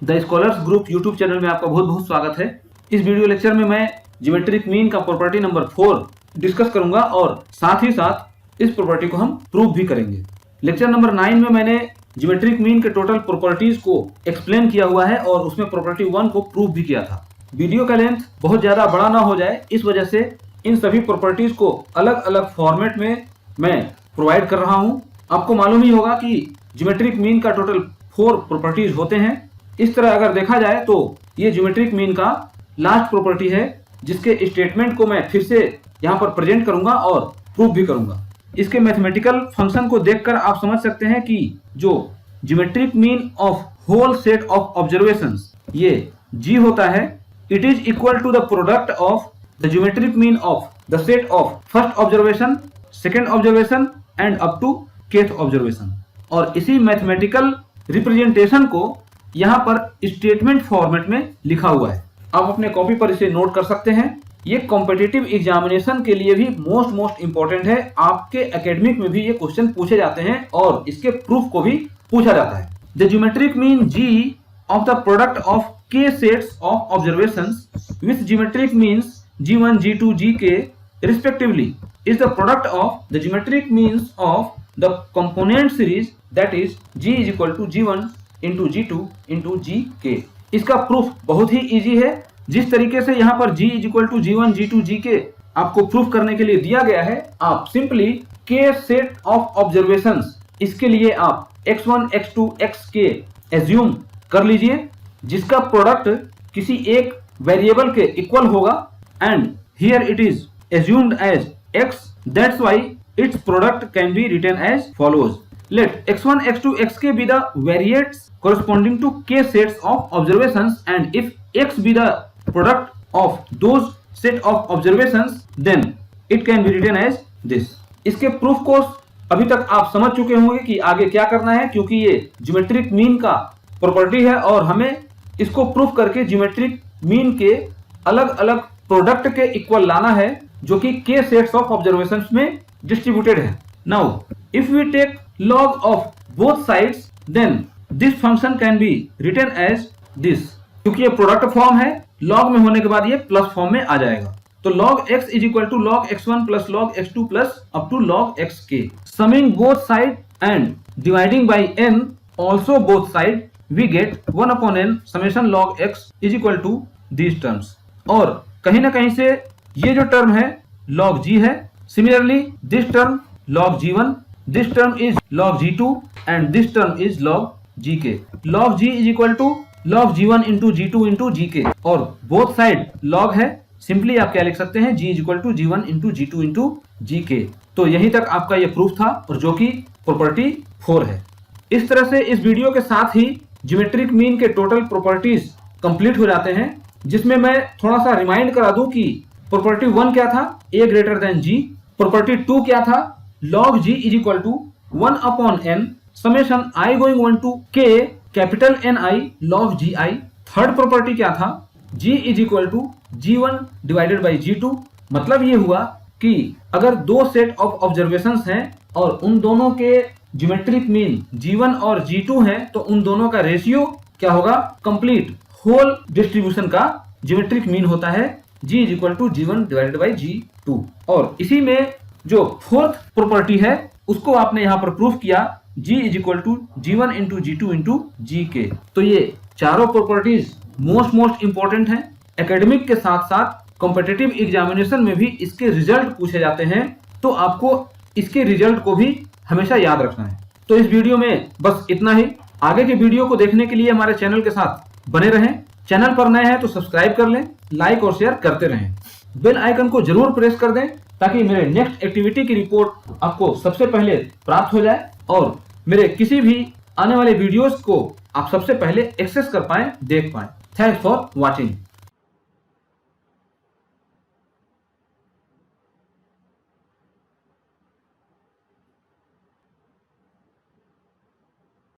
The scholars group YouTube channel में आपका बहुत बहुत स्वागत है। इस वीडियो लेक्चर में मैं ज्योमेट्रिक मीन का प्रॉपर्टी नंबर 4 डिस्कस करूंगा और साथ ही साथ इस प्रॉपर्टी को हम प्रूव भी करेंगे। लेक्चर नंबर 9 में मैंने ज्योमेट्रिक मीन के टोटल प्रॉपर्टीज को एक्सप्लेन किया हुआ है और उसमें प्रॉपर्टी 1 को प्रूव भी किया था। वीडियो का लेंथ बहुत ज्यादा बड़ा ना हो जाए, इस वजह से इन सभी प्रॉपर्टीज को अलग अलग फॉर्मेट में मैं प्रोवाइड कर रहा हूं। आपको मालूम ही होगा कि ज्योमेट्रिक मीन का टोटल 4 प्रॉपर्टीज होते हैं। इस तरह अगर देखा जाए तो ये ज्योमेट्रिक मीन का लास्ट प्रॉपर्टी है, जिसके स्टेटमेंट को मैं फिर से यहाँ पर प्रेजेंट करूंगा और प्रूव भी करूंगा। इसके मैथमेटिकल फंक्शन को देखकर आप समझ सकते हैं कि जो geometric mean of whole set of observations ये जी होता है, it is equal to the product of the geometric mean of the set of first observation, second observation and up to kth observation. और इसी mathematical representation को यहाँ पर statement format में लिखा हुआ है। आप अपने कॉपी पर इसे नोट कर सकते हैं। ये कॉम्पिटिटिव एग्जामिनेशन के लिए भी मोस्ट इम्पोर्टेंट है। आपके एकेडमिक में भी ये क्वेश्चन पूछे जाते हैं और इसके प्रूफ को भी पूछा जाता है। The geometric mean G of the product of k sets of observations with geometric means g1, g2, gk respectively is the product of the geometric means of the component series, that is g is equal to g1 into g2 into gk। इसका proof बहुत ही easy है। जिस तरीके से यहाँ पर g is equal to g1, g2, gk आपको proof करने के लिए दिया गया है, आप simply k set of observations इसके लिए आप x1, x2, xk एज्यूम कर लीजिए, जिसका प्रोडक्ट किसी एक वेरिएबल के इक्वल होगा and here it is assumed as x, that's why its product can be written as follows. Let x1, x2, xk be the variates corresponding to k sets of observations, and if x be the product of those set of observations, then it can be written as this. इसके proof को अभी तक आप समझ चुके होंगे कि आगे क्या करना है, क्योंकि ये ज्योमेट्रिक मीन का प्रॉपर्टी है और हमें इसको प्रूफ करके ज्योमेट्रिक मीन के अलग अलग प्रोडक्ट के इक्वल लाना है, जो कि k सेट्स ऑफ ऑब्जर्वेशंस में डिस्ट्रीब्यूटेड है। Now if we take log of both sides, then this function can be written as this. क्योंकि ये प्रोडक्ट फॉर्म है, log में होने के बाद ये प्लस फॉर्म में आ जाएगा। तो log x is equal to log x1 plus log x2 plus up to log xk। Summing both side and dividing by n also both side, we get 1 upon n summation log x is equal to these terms. और कहीं ना कहीं से ये जो term है log g है। Similarly this term log g1, this term is log g2 and this term is log gk। log g is equal to log g1 into g2 into gk और बोथ साइड log है। Simply आप क्या लिख सकते हैं, g is equal to g1 into g2 into gk। तो यहीं तक आपका ये प्रूफ था, और जो कि प्रॉपर्टी 4 है। इस तरह से इस वीडियो के साथ ही ज्योमेट्रिक मीन के टोटल प्रॉपर्टीज कंप्लीट हो जाते हैं, जिसमें मैं थोड़ा सा रिमाइंड करा दूं कि प्रॉपर्टी 1 क्या था, a greater than g। Property 2 क्या था, log g is equal to 1 upon n summation i going 1 to k capital Ni log gi। Third property क्या था, g is equal to g1 divided by g2। मतलब ये हुआ कि अगर दो सेट ऑफ ऑब्जर्वेशंस हैं और उन दोनों के ज्योमेट्रिक मीन g1 और g2 हैं, तो उन दोनों का रेशियो क्या होगा, कंप्लीट होल डिस्ट्रीब्यूशन का ज्योमेट्रिक मीन होता है g is equal to g1 divided by g2। और इसी में जो फोर्थ प्रॉपर्टी है उसको आपने यहाँ पर प्रूफ किया, g is equal to g1 into g2 into gk। तो ये चारों प्रॉपर्टीज मोस्ट इंपॉर्टेंट हैं। एकेडमिक के साथ साथ कॉम्पिटिटिव एग्जामिनेशन में भी इसके रिजल्ट पूछे जाते हैं, तो आपको इसके रिजल्ट को भी हमेशा याद रखना है। तो इस वीडियो में बस इतना ही। आगे के वीडियो को देखने के लिए हमारे चैनल के साथ बने रहें। चैनल पर नए हैं तो सब्सक्राइब कर लें, लाइक और शेयर करते रहें। बेल आइकन को जरूर प्रेस कर दें ताकि मेरे नेक्स्ट एक्टिविटी की रिपोर्ट आपको सबसे पहले प्राप्त हो जाए और मेरे किसी भी आने वाले वीडियोस को आप सबसे पहले एक्सेस कर पाएं, देख पाएं। Thanks for watching.